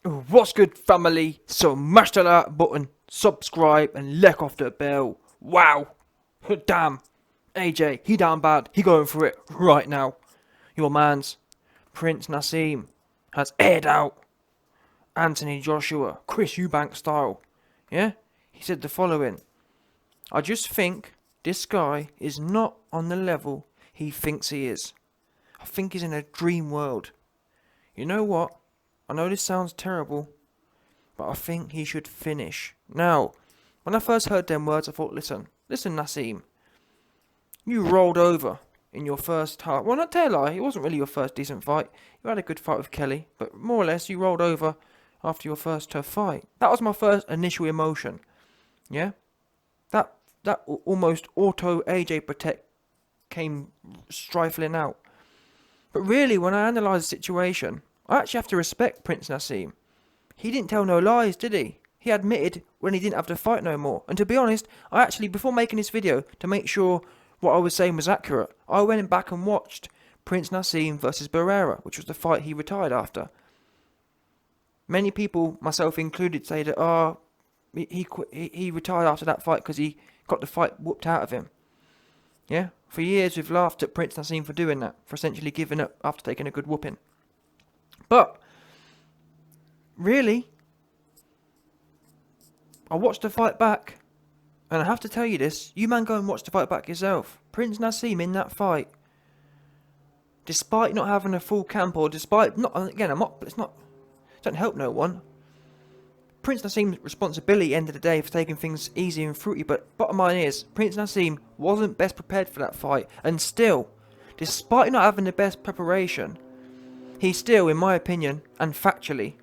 What's good, family? So mash the like button, subscribe, and lick off the bell. Wow. Damn. AJ, he down bad. He going for it right now. Your man's Prince NASEEM has aired out Anthony Joshua, Chris Eubank style. Yeah? He said the following. I just think this guy is not on the level he thinks he is. I think he's in a dream world. You know what? I know this sounds terrible, but I think he should finish. Now, when I first heard them words, I thought, listen, NASEEM, you rolled over in your first half. Well, not tell a lie, it wasn't really your first decent fight. You had a good fight with Kelly, but more or less you rolled over after your first tough fight. That was my first initial emotion. Yeah? That almost auto AJ protect came strifling out. But really, when I analyse the situation, I actually have to respect Prince NASEEM. He didn't tell no lies, did he? He admitted when he didn't have to fight no more. And to be honest, I actually, before making this video, to make sure what I was saying was accurate, I went back and watched Prince NASEEM versus Barrera, which was the fight he retired after. Many people, myself included, say that he retired after that fight because he got the fight whooped out of him. Yeah? For years we've laughed at Prince NASEEM for doing that, for essentially giving up after taking a good whooping. But, really, I watched the fight back, and I have to tell you this, you man go and watch the fight back yourself. Prince NASEEM in that fight, despite not having a full camp, or despite, it don't help no one. Prince NASEEM's responsibility end of the day for taking things easy and fruity, but bottom line is, Prince NASEEM wasn't best prepared for that fight, and still, despite not having the best preparation, he still, in my opinion, and factually,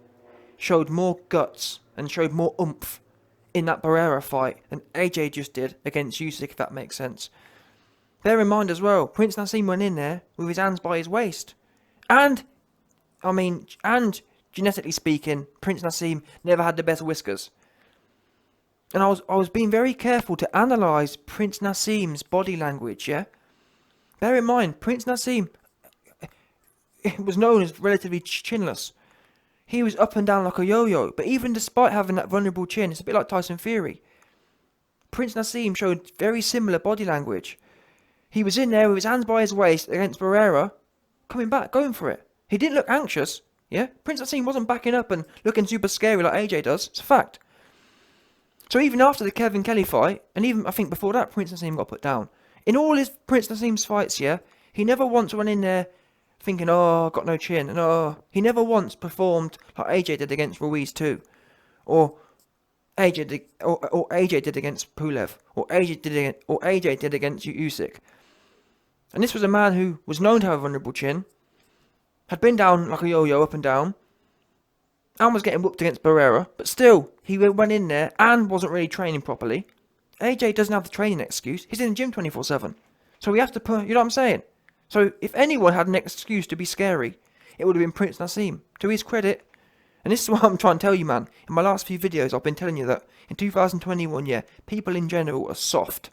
showed more guts and showed more oomph in that Barrera fight than AJ just did against Usyk, if that makes sense. Bear in mind as well, Prince NASEEM went in there with his hands by his waist. And genetically speaking, Prince NASEEM never had the best whiskers. And I was being very careful to analyse Prince NASEEM's body language, yeah? Bear in mind, Prince NASEEM was known as relatively chinless. He was up and down like a yo-yo, but even despite having that vulnerable chin, it's a bit like Tyson Fury. Prince NASEEM showed very similar body language. He was in there with his hands by his waist against Barrera, coming back, going for it. He didn't look anxious, yeah? Prince NASEEM wasn't backing up and looking super scary like AJ does. It's a fact. So even after the Kevin Kelly fight, and even I think before that, Prince NASEEM got put down. In all his Prince NASEEM's fights, yeah, he never once went in there thinking, oh, I've got no chin, and he never once performed like AJ did against Ruiz too, or AJ did against Pulev, or AJ did against Usyk. And this was a man who was known to have a vulnerable chin, had been down like a yo-yo up and down, and was getting whooped against Barrera, but still, he went in there and wasn't really training properly. AJ doesn't have the training excuse, he's in the gym 24/7. So we have to put, you know what I'm saying? So if anyone had an excuse to be scary, it would have been Prince NASEEM. To his credit, and this is what I'm trying to tell you, man. In my last few videos, I've been telling you that in 2021, yeah, people in general are soft.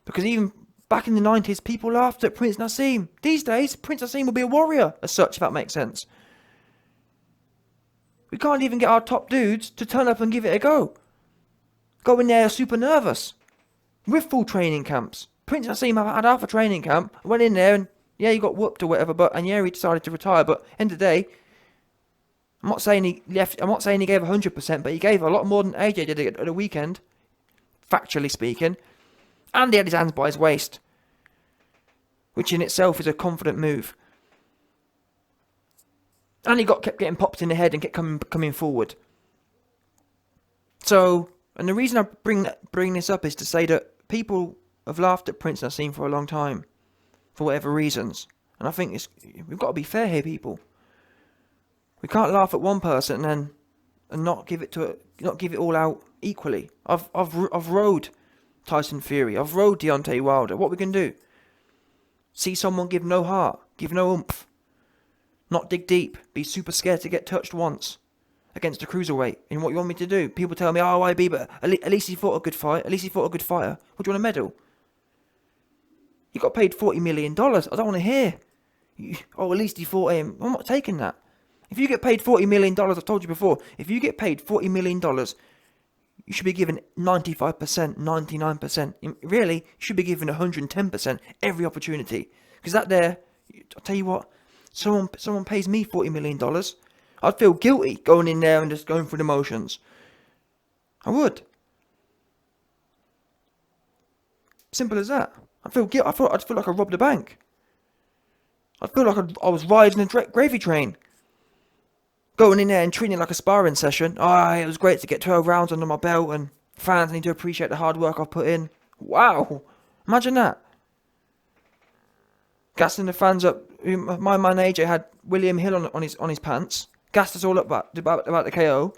Because even back in the 90s, people laughed at Prince NASEEM. These days, Prince NASEEM will be a warrior, as such, if that makes sense. We can't even get our top dudes to turn up and give it a go. Go in there super nervous. With full training camps. Prince NASEEM had half a training camp, went in there and, yeah, he got whooped or whatever, and yeah, he decided to retire, but end of the day, I'm not saying he gave 100%, but he gave a lot more than AJ did at the weekend, factually speaking, and he had his hands by his waist, which in itself is a confident move. And he kept getting popped in the head and kept coming forward. So, and the reason I bring this up is to say that people have laughed at Prince NASEEM for a long time, for whatever reasons. And I think we've got to be fair here, people. We can't laugh at one person and not give it all out equally. I've rode Tyson Fury. I've rode Deontay Wilder. What we can do? See someone give no heart, give no oomph, not dig deep, be super scared to get touched once against a cruiserweight. And what you want me to do? People tell me, oh, IB, but at least he fought a good fight. At least he fought a good fighter. What do you want a medal? You got paid $40 million. I don't want to hear. At least he fought him. I'm not taking that. If you get paid $40 million, I've told you before, if you get paid $40 million, you should be given 95%, 99%. Really, you should be given 110% every opportunity. Because that there, I'll tell you what, someone pays me $40 million, I'd feel guilty going in there and just going through the motions. I would. Simple as that. I'd feel like I robbed a bank. I'd feel like I was riding a gravy train. Going in there and treating it like a sparring session. It was great to get 12 rounds under my belt, and fans need to appreciate the hard work I've put in. Wow. Imagine that. Gassing the fans up. My man AJ had William Hill on his pants. Gassed us all up about the KO.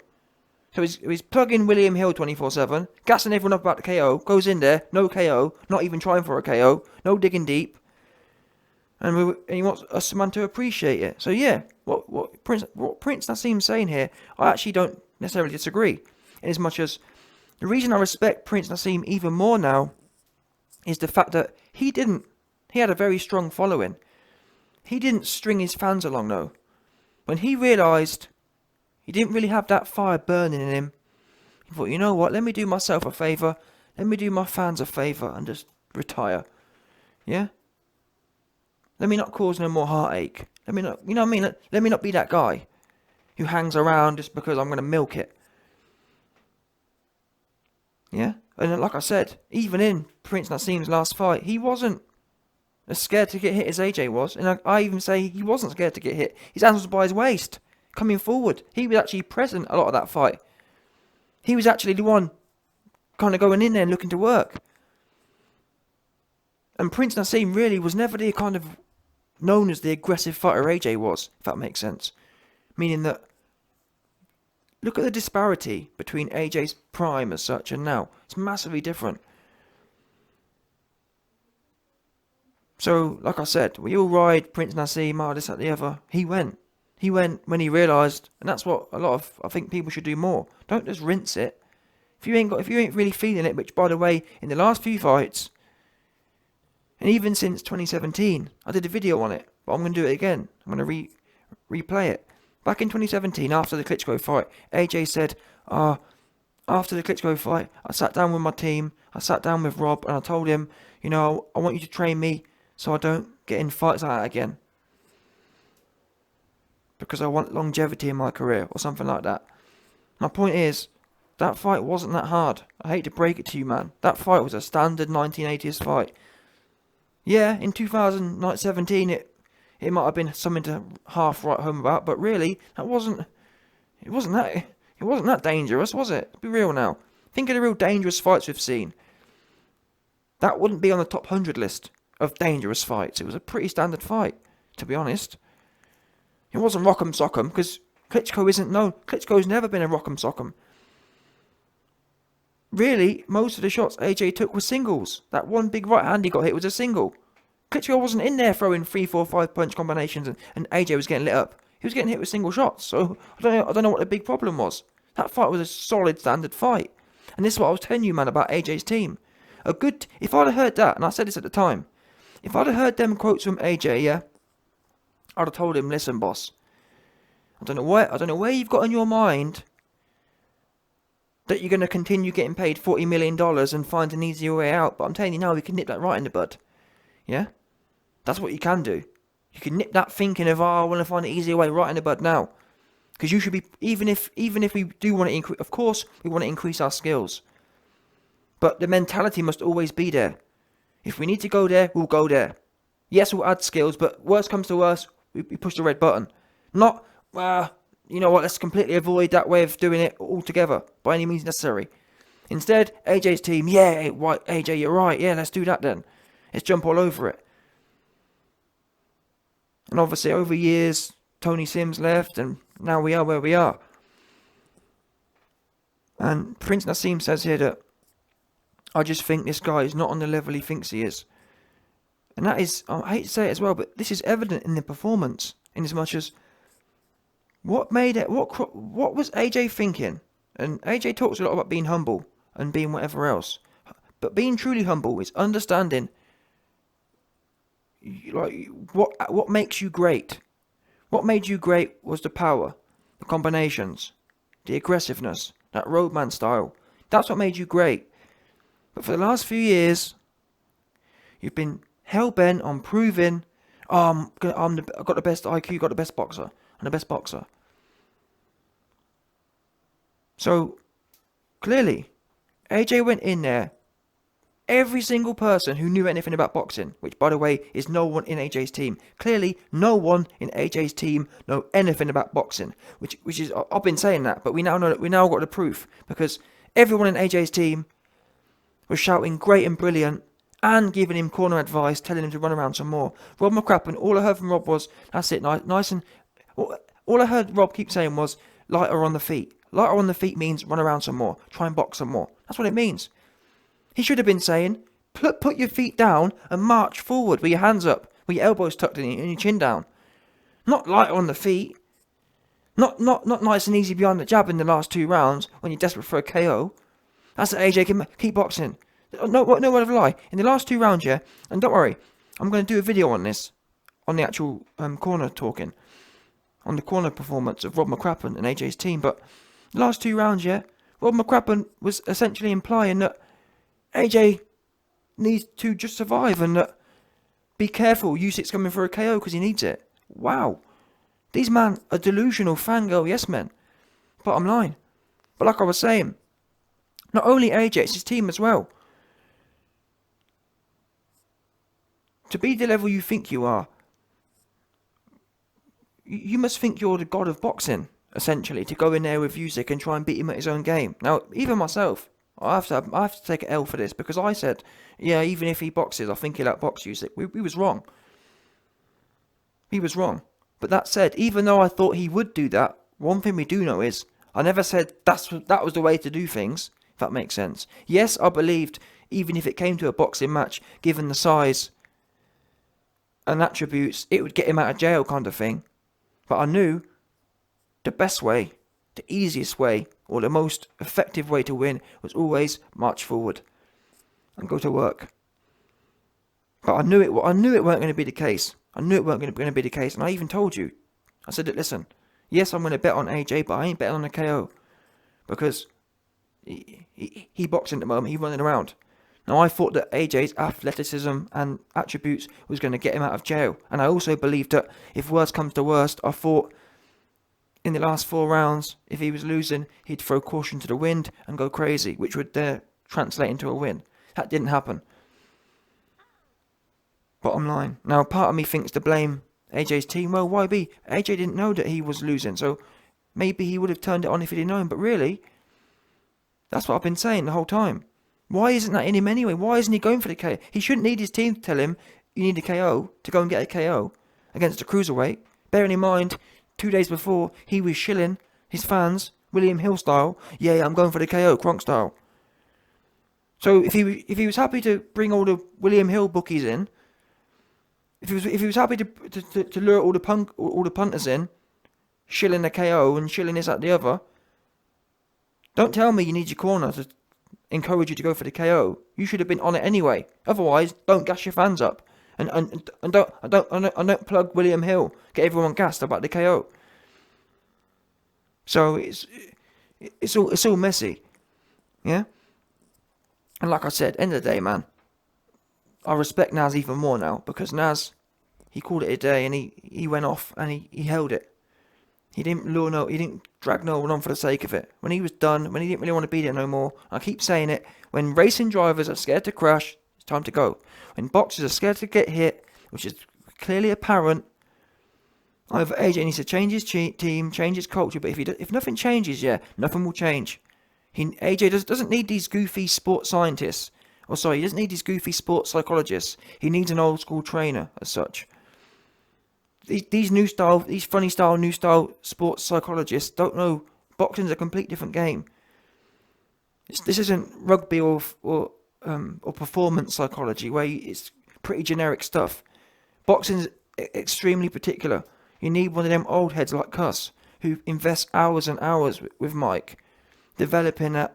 So he's plugging William Hill 24/7, gassing everyone up about the KO, goes in there, no KO, not even trying for a KO, no digging deep, and he wants us man to appreciate it. So yeah, what Prince Naseem's saying here, I actually don't necessarily disagree, in as much as the reason I respect Prince Naseem even more now is the fact that he had a very strong following. He didn't string his fans along though. When he realised he didn't really have that fire burning in him, he thought, you know what, let me do myself a favour, let me do my fans a favour and just retire. Yeah? Let me not cause no more heartache. Let me not, you know what I mean? Let me not be that guy who hangs around just because I'm going to milk it. Yeah? And like I said, even in Prince Naseem's last fight, he wasn't as scared to get hit as AJ was. And I even say he wasn't scared to get hit. His hands was by his waist, coming forward. He was actually present a lot of that fight. He was actually the one kind of going in there and looking to work. And Prince Naseem really was never the kind of known as the aggressive fighter AJ was, if that makes sense. Meaning that, look at the disparity between AJ's prime as such and now. It's massively different. So, like I said, we all ride Prince Naseem, this, that, the other. He went when he realised, and that's what a lot of, I think, people should do more. Don't just rinse it. If you ain't really feeling it, which, by the way, in the last few fights, and even since 2017, I did a video on it, but I'm going to do it again. I'm going to replay it. Back in 2017, after the Klitschko fight, AJ said, after the Klitschko fight, I sat down with my team, I sat down with Rob, and I told him, you know, I want you to train me so I don't get in fights like that again. Because I want longevity in my career, or something like that. My point is, that fight wasn't that hard. I hate to break it to you, man. That fight was a standard 1980s fight. Yeah, in 2017 it might have been something to half write home about, but really, it wasn't that dangerous, was it? Be real now. Think of the real dangerous fights we've seen. That wouldn't be on the top 100 list of dangerous fights. It was a pretty standard fight, to be honest. It wasn't rock'em sock'em, because Klitschko isn't known. Klitschko's never been a rock'em sock'em. Really, most of the shots AJ took were singles. That one big right hand he got hit was a single. Klitschko wasn't in there throwing 3, 4, 5 punch combinations and AJ was getting lit up. He was getting hit with single shots. So I don't know what the big problem was. That fight was a solid standard fight. And this is what I was telling you, man, about AJ's team. If I'd have heard that, and I said this at the time, if I'd have heard them quotes from AJ, yeah, I'd have told him, listen, boss, I don't know where you've got in your mind that you're going to continue getting paid $40 million and find an easier way out. But I'm telling you now, we can nip that right in the bud. Yeah? That's what you can do. You can nip that thinking of, I want to find an easier way right in the bud now. Because you should be, even if we do want to increase, of course, we want to increase our skills. But the mentality must always be there. If we need to go there, we'll go there. Yes, we'll add skills, but worst comes to worst, we push the red button. Not, you know what, let's completely avoid that way of doing it altogether, by any means necessary. Instead, AJ's team, yeah, AJ, you're right, yeah, let's do that then. Let's jump all over it. And obviously, over years, Tony Sims left, and now we are where we are. And Prince Naseem says here that, I just think this guy is not on the level he thinks he is. And that is, I hate to say it as well, but this is evident in the performance, in as much as, what was AJ thinking? And AJ talks a lot about being humble and being whatever else. But being truly humble is understanding like what makes you great. What made you great was the power, the combinations, the aggressiveness, that roadman style. That's what made you great. But for the last few years, you've been hell-bent on proving, oh, I've got the best IQ, got the best boxer. I'm the best boxer. So, clearly, AJ went in there. Every single person who knew anything about boxing, which by the way is no one in AJ's team. Clearly, no one in AJ's team know anything about boxing, which is, I've been saying that, but we now know that we now got the proof, because everyone in AJ's team was shouting great and brilliant and giving him corner advice, telling him to run around some more. Rob McCrappen, all I heard from Rob was, that's it, nice and... All I heard Rob keep saying was, lighter on the feet. Lighter on the feet means run around some more, try and box some more. That's what it means. He should have been saying, put your feet down and march forward with your hands up, with your elbows tucked in and your chin down. Not lighter on the feet. Not nice and easy behind the jab in the last 2 rounds when you're desperate for a KO. That's what AJ can keep boxing. No word of a lie. In the last 2 rounds, yeah, and don't worry, I'm going to do a video on this, on the actual corner talking, on the corner performance of Rob McCrappen and AJ's team, but the last 2 rounds, yeah, Rob McCrappen was essentially implying that AJ needs to just survive and be careful, Usyk's coming for a KO because he needs it. Wow. These men are delusional fangirl yes men. Bottom line. But like I was saying, not only AJ, it's his team as well. To be the level you think you are, you must think you're the god of boxing, essentially, to go in there with Usyk and try and beat him at his own game. Now, even myself, I have to take an L for this, because I said, yeah, even if he boxes, I think he'll outbox Usyk. We was wrong. He was wrong. But that said, even though I thought he would do that, one thing we do know is, I never said that was the way to do things, if that makes sense. Yes, I believed, even if it came to a boxing match, given the size and attributes, it would get him out of jail kind of thing. But I knew the best way, the easiest way, or the most effective way to win was always march forward and go to work. But I knew it weren't going to be the case. I knew it weren't going to be the case, and I even told you. I said, listen, yes, I'm going to bet on AJ, but I ain't betting on a KO, because he boxing at the moment, he's running around. Now, I thought that AJ's athleticism and attributes was going to get him out of jail, and I also believed that if worst comes to worst, I thought in the last 4 rounds, if he was losing, he'd throw caution to the wind and go crazy, which would translate into a win. That didn't happen. Bottom line. Now, part of me thinks to blame AJ's team. Well, why be? AJ didn't know that he was losing, so maybe he would have turned it on if he didn't know him. But really, that's what I've been saying the whole time. Why isn't that in him anyway? Why isn't he going for the KO? He shouldn't need his team to tell him, you need a KO, to go and get a KO against a cruiserweight. Bearing in mind, 2 days before, he was shilling his fans, William Hill style. Yeah, I'm going for the KO, Kronk style. So if he was happy to bring all the William Hill bookies in, if he was happy to lure all the punters in, shilling the KO and shilling this at the other, don't tell me you need your corner to encourage you to go for the KO. You should have been on it anyway. Otherwise, don't gas your fans up. And don't plug William Hill. Get everyone gassed about the KO. So it's all messy, yeah. And like I said, end of the day, man, I respect Naz even more now, because Naz, he called it a day and he went off and he held it. He didn't he didn't drag no one on for the sake of it. When he was done, when he didn't really want to beat it no more, I keep saying it, when racing drivers are scared to crash, it's time to go. When boxers are scared to get hit, which is clearly apparent, either AJ needs to change his team, change his culture, but if nothing changes, yeah, nothing will change. AJ doesn't need these goofy sports scientists. He doesn't need these goofy sports psychologists. He needs an old school trainer as such. These funny style, new style sports psychologists don't know boxing's a complete different game. This isn't rugby or performance psychology, where it's pretty generic stuff. Boxing's extremely particular. You need one of them old heads like Cuss, who invests hours and hours with Mike, developing that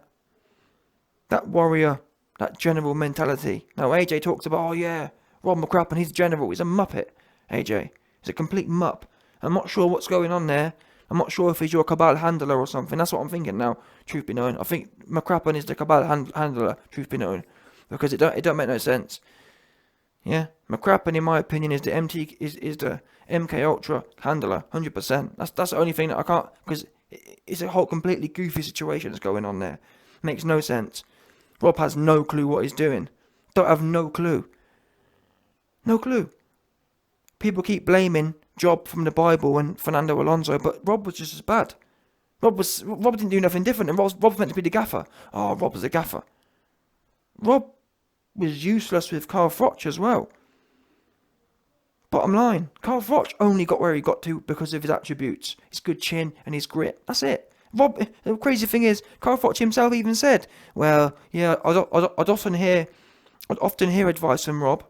warrior, that general mentality. Now AJ talks about, oh yeah, Rob McCrappen, he's a general. He's a muppet, AJ. He's a complete mupp. I'm not sure what's going on there. I'm not sure if he's your cabal handler or something. That's what I'm thinking now, truth be known. I think McCrappen is the cabal handler, truth be known. Because it don't make no sense. Yeah? McCrappen, in my opinion, is the MK Ultra handler, 100%. That's the only thing that I can't... Because it's a whole completely goofy situation that's going on there. Makes no sense. Rob has no clue what he's doing. Don't have no clue. No clue. People keep blaming Job from the Bible and Fernando Alonso, but Rob was just as bad. Rob didn't do nothing different, and Rob's meant to be the gaffer. Oh, Rob was a gaffer. Rob was useless with Carl Froch as well. Bottom line, Carl Froch only got where he got to because of his attributes, his good chin and his grit. That's it. Rob, the crazy thing is, Carl Froch himself even said, well, yeah, I'd often hear advice from Rob,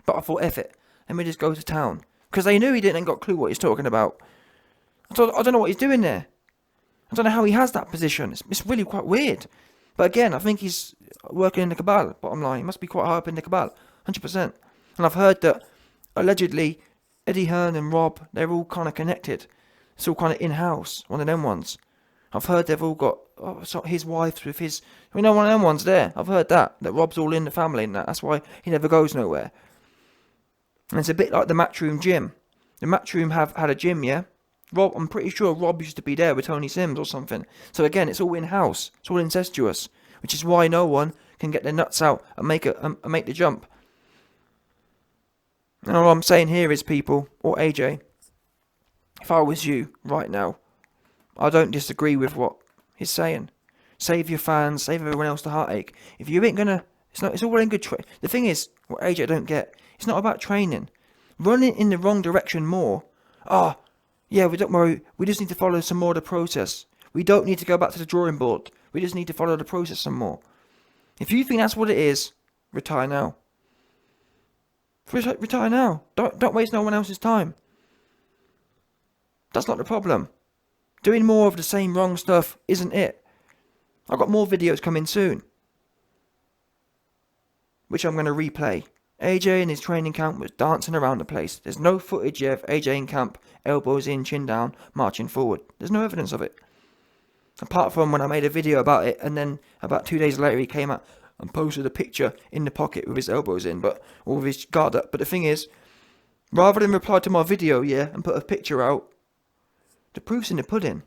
but I thought, F it, let me just go to town. Because they knew he didn't got a clue what he's talking about. I don't know what he's doing there. I don't know how he has that position. It's really quite weird. But again, I think he's working in the cabal, bottom line. He must be quite high up in the cabal, 100%. And I've heard that, allegedly, Eddie Hearn and Rob, they're all kind of connected. It's all kind of in-house, one of them ones. I've heard they've all got his wives with his... one of them ones there. I've heard that Rob's all in the family and that. That's why he never goes nowhere. And it's a bit like the Matchroom gym. The Matchroom had a gym, yeah? I'm pretty sure Rob used to be there with Tony Sims or something. So again, it's all in-house. It's all incestuous. Which is why no one can get their nuts out and make the jump. And all I'm saying here is, people, or AJ, if I was you right now, I don't disagree with what he's saying. Save your fans, save everyone else the heartache. If you ain't gonna... It's all well and good... The thing is, what AJ don't get, it's not about training. Running in the wrong direction more. Yeah, we don't worry. We just need to follow some more of the process. We don't need to go back to the drawing board. We just need to follow the process some more. If you think that's what it is, retire now. Retire now. Don't waste no one else's time. That's not the problem. Doing more of the same wrong stuff isn't it. I've got more videos coming soon, which I'm going to replay. AJ in his training camp was dancing around the place. There's no footage yet of AJ in camp, elbows in, chin down, marching forward. There's no evidence of it. Apart from when I made a video about it, and then about 2 days later he came out and posted a picture in the pocket with his elbows in, or with his guard up. But the thing is, rather than reply to my video, yeah, and put a picture out, the proof's in the pudding.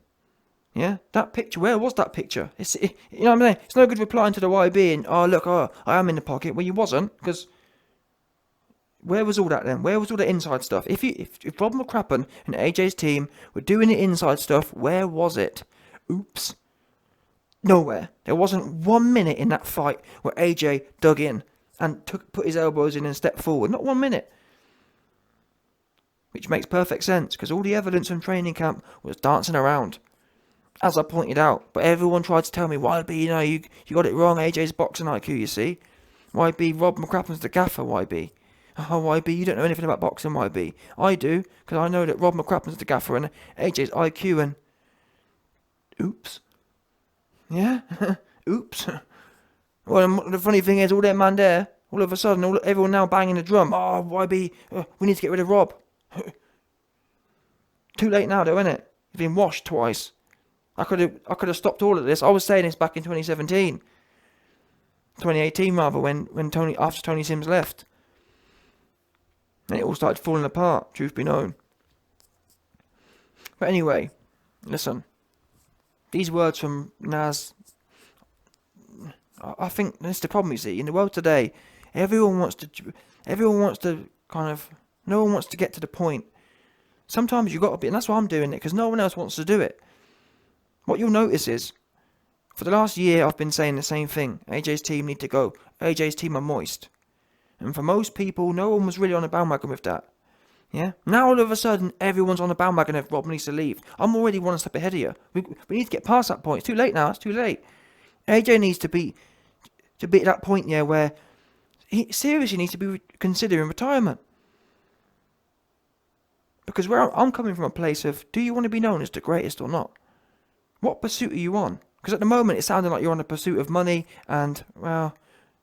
Yeah, that picture, where was that picture? You know what I'm saying? It's no good replying to the YB and, I am in the pocket. Well, you wasn't, because... Where was all that then? Where was all the inside stuff? If Rob McCrappen and AJ's team were doing the inside stuff, where was it? Oops. Nowhere. There wasn't 1 minute in that fight where AJ dug in and put his elbows in and stepped forward. Not 1 minute. Which makes perfect sense, because all the evidence from training camp was dancing around. As I pointed out. But everyone tried to tell me, YB, you got it wrong, AJ's boxing IQ, you see. YB, Rob McCrappen's the gaffer, YB. Oh, YB, you don't know anything about boxing, YB. I do, because I know that Rob McCrappen's the gaffer and AJ's IQ and... Oops. Yeah? Oops. Well, the funny thing is, all that man there, all of a sudden, everyone now banging the drum. Oh, YB, we need to get rid of Rob. Too late now, though, isn't it? He's been washed twice. I could have stopped all of this. I was saying this back in 2017. 2018, rather, after Tony Sims left. And it all started falling apart, truth be known. But anyway, listen. These words from Nas, I think that's the problem, you see. In the world today, everyone wants to kind of, no one wants to get to the point. Sometimes you got to be, and that's why I'm doing it, because no one else wants to do it. What you'll notice is, for the last year, I've been saying the same thing. AJ's team need to go. AJ's team are moist. And for most people, no one was really on a bandwagon with that. Yeah? Now all of a sudden, everyone's on a bandwagon if Rob needs to leave. I'm already one step ahead of you. We need to get past that point. It's too late now. It's too late. AJ needs to be at that point, yeah, where he seriously needs to be considering retirement. Because where I'm coming from a place of, do you want to be known as the greatest or not? What pursuit are you on? Because at the moment, it sounded like you're on a pursuit of money and,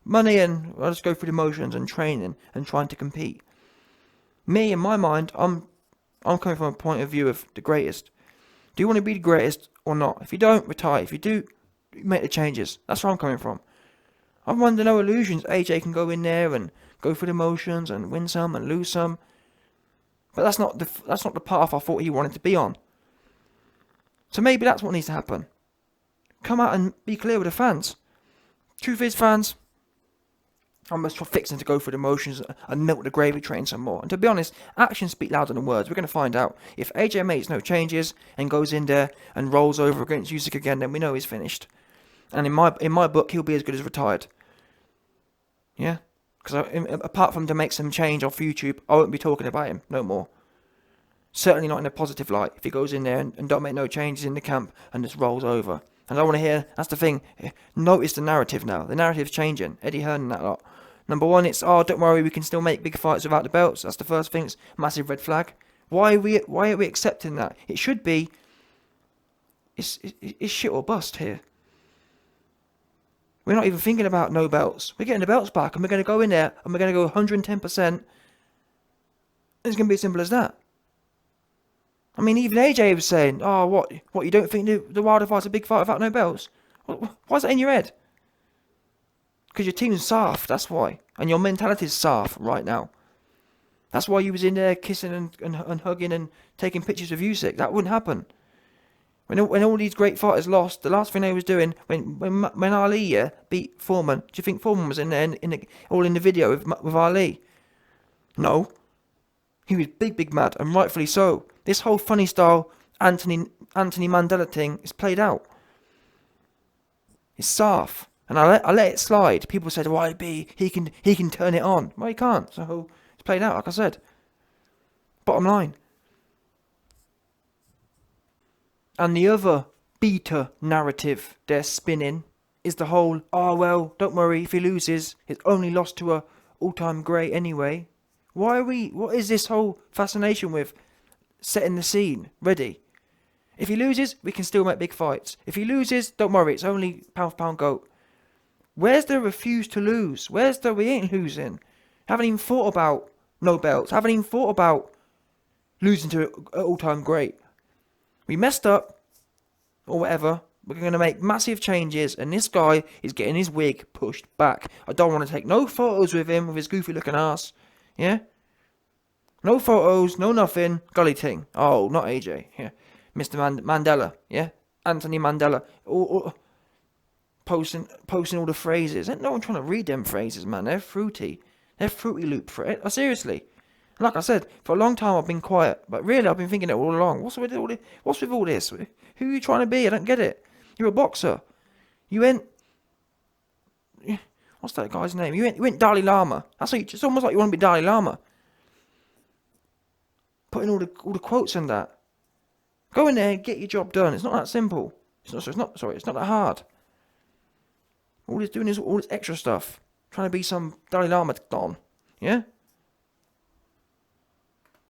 money and I'll just go through the motions and training and trying to compete. Me, in my mind, I'm I'm coming from a point of view of the greatest. Do you want to be the greatest or not? If you don't, retire. If you do, make the changes. That's where I'm coming from. I'm under no illusions AJ can go in there and go through the motions and win some and lose some. But that's not the path I thought he wanted to be on. So maybe that's what needs to happen. Come out and be clear with the fans. Truth is, fans, I'm just fixing to go through the motions and milk the gravy train some more. And to be honest, actions speak louder than words. We're going to find out. If AJ makes no changes and goes in there and rolls over against Usyk again, then we know he's finished. And in my book, he'll be as good as retired. Yeah? Because apart from to make some change off YouTube, I won't be talking about him no more. Certainly not in a positive light. If he goes in there and don't make no changes in the camp and just rolls over. And I want to hear, that's the thing, notice the narrative now. The narrative's changing. Eddie Hearn and that lot. Number one, it's, don't worry, we can still make big fights without the belts. That's the first thing. It's a massive red flag. Why are we accepting that? It should be, it's shit or bust here. We're not even thinking about no belts. We're getting the belts back and we're going to go in there and we're going to go 110%. It's going to be as simple as that. I mean, even AJ was saying, what, you don't think the Wilder fight's a big fight without no belts? Why's that in your head? Because your team's soft, that's why. And your mentality's soft right now. That's why you was in there kissing and hugging and taking pictures of Usyk. That wouldn't happen. When all these great fighters lost, the last thing they was doing, when Ali beat Foreman, do you think Foreman was in there all in the video with Ali? No. He was big mad, and rightfully so. This whole funny style Anthony Mandela thing is played out. It's soft. And I let it slide. People said, he can turn it on. Well, he can't. So it's played out, like I said. Bottom line. And the other beta narrative they're spinning is the whole, don't worry, if he loses, it's only lost to a all-time great anyway. What is this whole fascination with setting the scene ready? If he loses, we can still make big fights. If he loses, don't worry, it's only pound for pound GOAT. Where's the refuse to lose? Where's the we ain't losing? Haven't even thought about no belts. Haven't even thought about losing to an all-time great. We messed up, or whatever. We're going to make massive changes, and this guy is getting his wig pushed back. I don't want to take no photos with him, with his goofy-looking ass. Yeah? No photos, no nothing. Gully ting. Oh, not AJ. Yeah. Mr. Mandela. Yeah? Anthony Mandela. Posting all the phrases. Ain't no one trying to read them phrases, man. They're fruity. They're Fruity Loop for it. Seriously. Like I said, for a long time I've been quiet, but really I've been thinking it all along. What's with all this? Who are you trying to be? I don't get it. You're a boxer. You went... What's that guy's name? You went Dalai Lama. It's almost like you want to be Dalai Lama. Putting all the quotes in that. Go in there and get your job done. It's not that simple. It's not that hard. All he's doing is all this extra stuff. Trying to be some Dalai Lama don. Yeah?